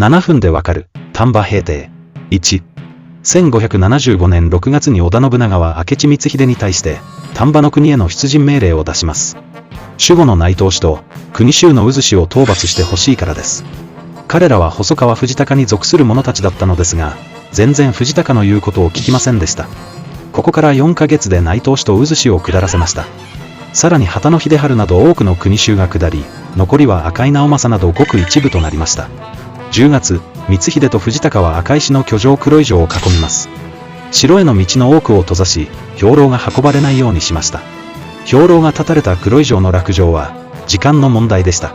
7分でわかる丹波平定。1、1575年6月に織田信長は明智光秀に対して丹波の国への出陣命令を出します。守護の内藤氏と国衆の渦氏を討伐してほしいからです。彼らは細川藤孝に属する者たちだったのですが、全然藤孝の言うことを聞きませんでした。ここから4ヶ月で内藤氏と渦氏を下らせました。さらに旗野秀治など多くの国衆が下り、残りは赤井直政などごく一部となりました。10月、光秀と藤孝は赤石の居城黒井城を囲みます。城への道の多くを閉ざし、兵糧が運ばれないようにしました。兵糧が断たれた黒井城の落城は、時間の問題でした。